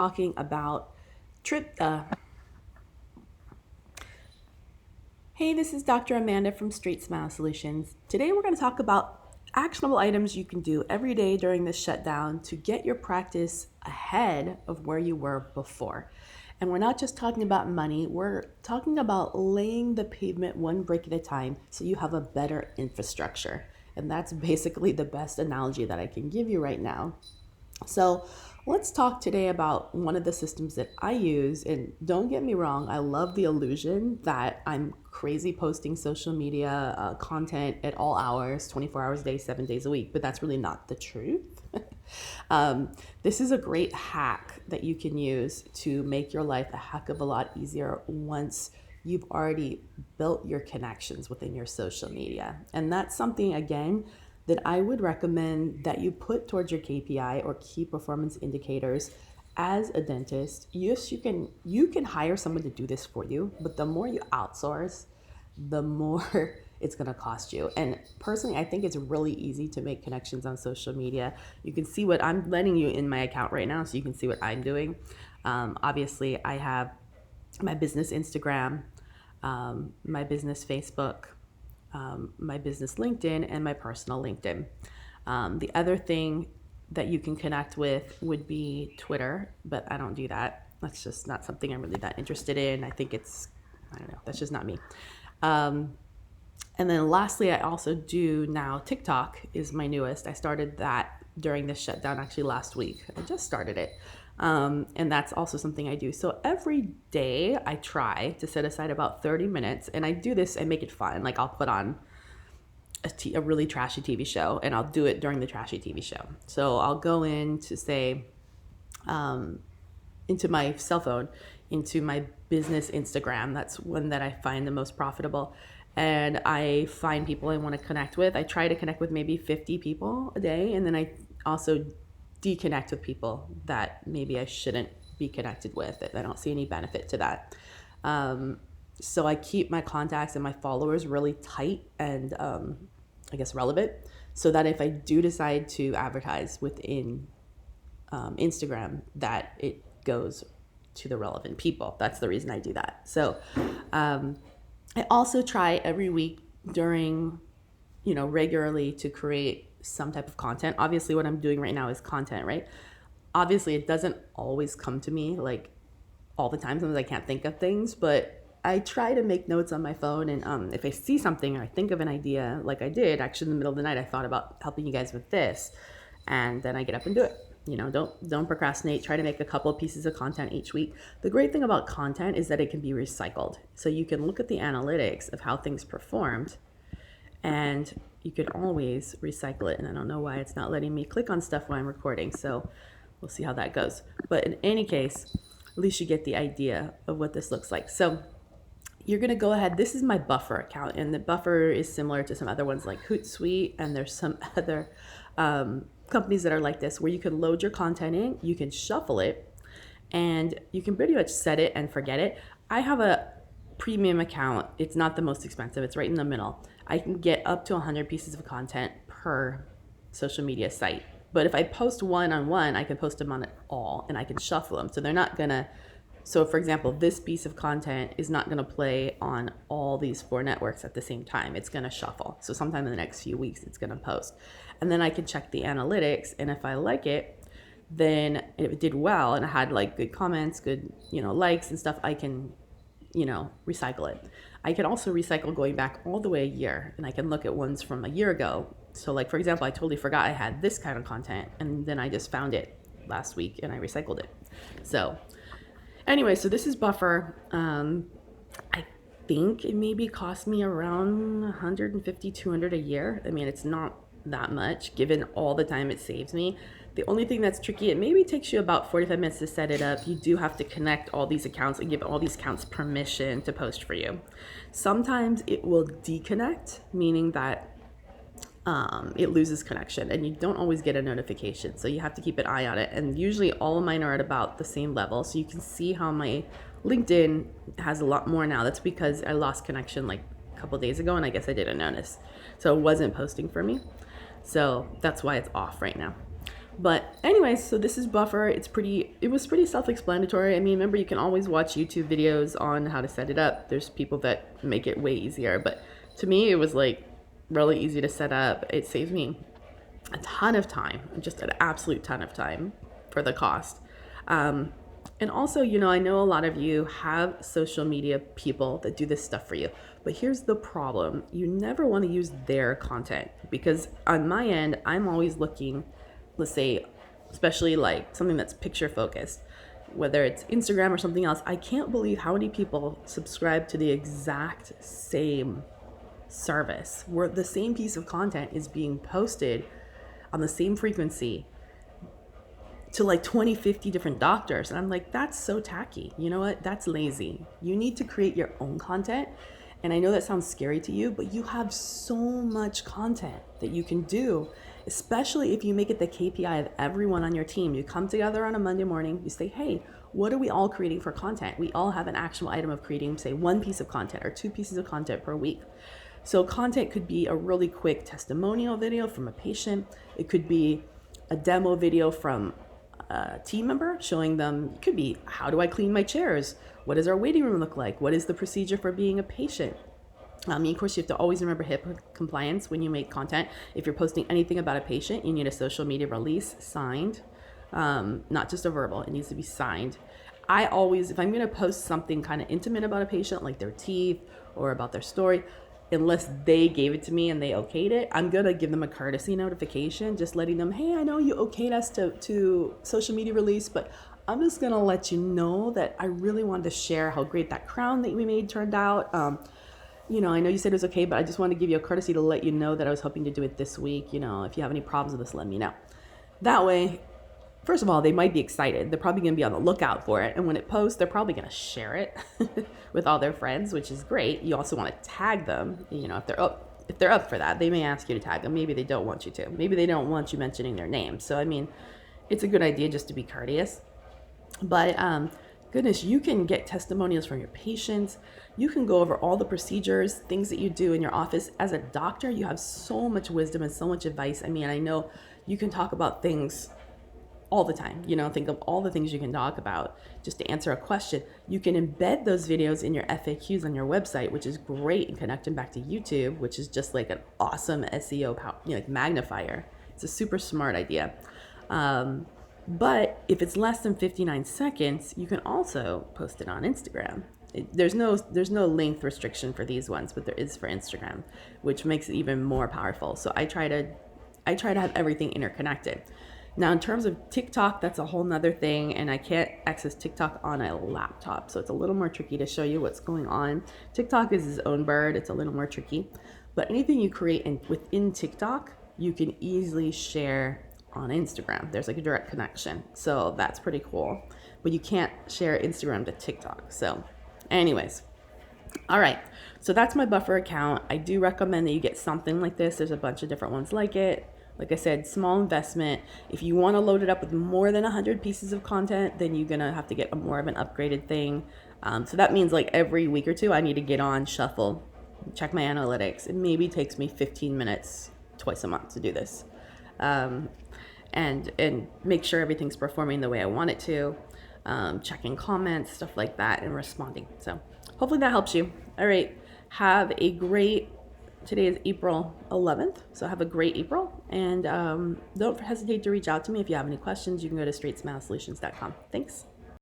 talking about trip. Hey, this is Dr. Amanda from StraightSmile Solutions. Today we're going to talk about actionable items you can do every day during this shutdown to get your practice ahead of where you were before. And we're not just talking about money, we're talking about laying the pavement one brick at a time so you have a better infrastructure. And that's basically the best analogy that I can give you right now. So let's talk today about one of the systems that I use. And don't get me wrong, I love the illusion that I'm crazy posting social media content at all hours, 24 hours a day, 7 days a week, but that's really not the truth. This is a great hack that you can use to make your life a heck of a lot easier once you've already built your connections within your social media. And that's something, again, that I would recommend that you put towards your KPI or key performance indicators as a dentist. Yes, you can hire someone to do this for you, but the more you outsource, the more it's going to cost you. And personally, I think it's really easy to make connections on social media. You can see what I'm letting you in my account right now, so you can see what I'm doing. Obviously, I have my business Instagram, my business Facebook, my business LinkedIn, and my personal LinkedIn. The other thing that you can connect with would be Twitter, but I don't do that. That's just not something I'm really that interested in. I think I don't know, that's just not me. And then lastly, I also do now TikTok is my newest. I started that during this shutdown actually last week. I just started it. And that's also something I do. So every day I try to set aside about 30 minutes, and I do this and make it fun. Like I'll put on a really trashy TV show, and I'll do it during the trashy TV show. So I'll go in to say, into my cell phone, into my business Instagram. That's one that I find the most profitable. And I find people I want to connect with. I try to connect with maybe 50 people a day. And then I also deconnect with people that maybe I shouldn't be connected with. I don't see any benefit to that. So I keep my contacts and my followers really tight and I guess relevant, so that if I do decide to advertise within Instagram, that it goes to the relevant people. That's the reason I do that. So I also try every week regularly to create some type of content. Obviously, what I'm doing right now is content, right? Obviously, it doesn't always come to me like all the time. Sometimes I can't think of things, but I try to make notes on my phone. And if I see something or I think of an idea, like I did actually in the middle of the night, I thought about helping you guys with this, and then I get up and do it. Don't procrastinate. Try to make a couple of pieces of content each week. The great thing about content is that it can be recycled. So you can look at the analytics of how things performed, and you can always recycle it. And I don't know why it's not letting me click on stuff while I'm recording. So we'll see how that goes. But in any case, at least you get the idea of what this looks like. So you're going to go ahead. This is my Buffer account, and the Buffer is similar to some other ones like Hootsuite, and there's some other companies that are like this, where you can load your content in, you can shuffle it, and you can pretty much set it and forget it. I have a premium account. It's not the most expensive. It's right in the middle. I can get up to 100 pieces of content per social media site. But if I post one on one, I can post them on it all, and I can shuffle them. So they're not going to, so for example, this piece of content is not going to play on all these 4 networks at the same time. It's going to shuffle. So sometime in the next few weeks, it's going to post. And then I can check the analytics, and if I like it, then if it did well and I had like good comments, good, likes and stuff, I can, recycle it. I can also recycle going back all the way a year, and I can look at ones from a year ago. So like, for example, I totally forgot I had this kind of content, and then I just found it last week and I recycled it. So anyway, so this is Buffer. I think it maybe cost me around 150, 200 a year. I mean, it's not that much given all the time it saves me. The only thing that's tricky, it maybe takes you about 45 minutes to set it up. You do have to connect all these accounts and give all these accounts permission to post for you. Sometimes it will deconnect, meaning that it loses connection and you don't always get a notification. So you have to keep an eye on it. And usually all of mine are at about the same level. So you can see how my LinkedIn has a lot more now. That's because I lost connection like a couple days ago, and I guess I didn't notice. So it wasn't posting for me. So that's why it's off right now. But anyways, so this is Buffer. It was pretty self-explanatory. I mean, remember, you can always watch YouTube videos on how to set it up. There's people that make it way easier, but to me, it was like really easy to set up. It saves me a ton of time, just an absolute ton of time for the cost. And also, I know a lot of you have social media people that do this stuff for you, but here's the problem. You never want to use their content, because on my end, I'm always looking, let's say, especially like something that's picture focused, whether it's Instagram or something else. I can't believe how many people subscribe to the exact same service where the same piece of content is being posted on the same frequency to like 20, 50 different doctors. And I'm like, that's so tacky. You know what? That's lazy. You need to create your own content. And I know that sounds scary to you, but you have so much content that you can do, especially if you make it the KPI of everyone on your team. You come together on a Monday morning, you say, hey, what are we all creating for content? We all have an actual item of creating, say, one piece of content or 2 pieces of content per week. So content could be a really quick testimonial video from a patient. It could be a demo video from a team member showing them. It could be, how do I clean my chairs? What does our waiting room look like? What is the procedure for being a patient? Of course, you have to always remember HIPAA compliance when you make content. If you're posting anything about a patient, you need a social media release signed, not just a verbal. It needs to be signed. I always, if I'm going to post something kind of intimate about a patient, like their teeth or about their story, unless they gave it to me and they okayed it, I'm going to give them a courtesy notification, just letting them, hey, I know you okayed us to social media release, but I'm just going to let you know that I really wanted to share how great that crown that we made turned out. I know you said it was okay, but I just wanted to give you a courtesy to let you know that I was hoping to do it this week. If you have any problems with this, let me know. That way, first of all, they might be excited. They're probably going to be on the lookout for it. And when it posts, they're probably going to share it with all their friends, which is great. You also want to tag them. If they're up for that, they may ask you to tag them. Maybe they don't want you to. Maybe they don't want you mentioning their name. So, it's a good idea just to be courteous. But goodness, you can get testimonials from your patients. You can go over all the procedures, things that you do in your office. As a doctor, you have so much wisdom and so much advice. I know you can talk about things all the time. Think of all the things you can talk about just to answer a question. You can embed those videos in your FAQs on your website, which is great, and connect them back to YouTube, which is just like an awesome SEO magnifier. It's a super smart idea. But if it's less than 59 seconds, you can also post it on Instagram. There's no length restriction for these ones, but there is for Instagram, which makes it even more powerful. So I try to have everything interconnected. Now, in terms of TikTok, that's a whole nother thing, and I can't access TikTok on a laptop, so it's a little more tricky to show you what's going on. TikTok is its own bird. It's a little more tricky. But anything you create within TikTok, you can easily share on Instagram. There's like a direct connection. So that's pretty cool. But you can't share Instagram to TikTok. So anyways, all right. So that's my Buffer account. I do recommend that you get something like this. There's a bunch of different ones like it. Like I said, small investment. If you want to load it up with more than 100 pieces of content, then you're going to have to get more of an upgraded thing. So that means like every week or two, I need to get on, shuffle, check my analytics. It maybe takes me 15 minutes twice a month to do this. And make sure everything's performing the way I want it to, checking comments, stuff like that, and responding. So hopefully that helps you. All right. Today is April 11th, so have a great April. And don't hesitate to reach out to me if you have any questions. You can go to StraightSmileSolutions.com. Thanks.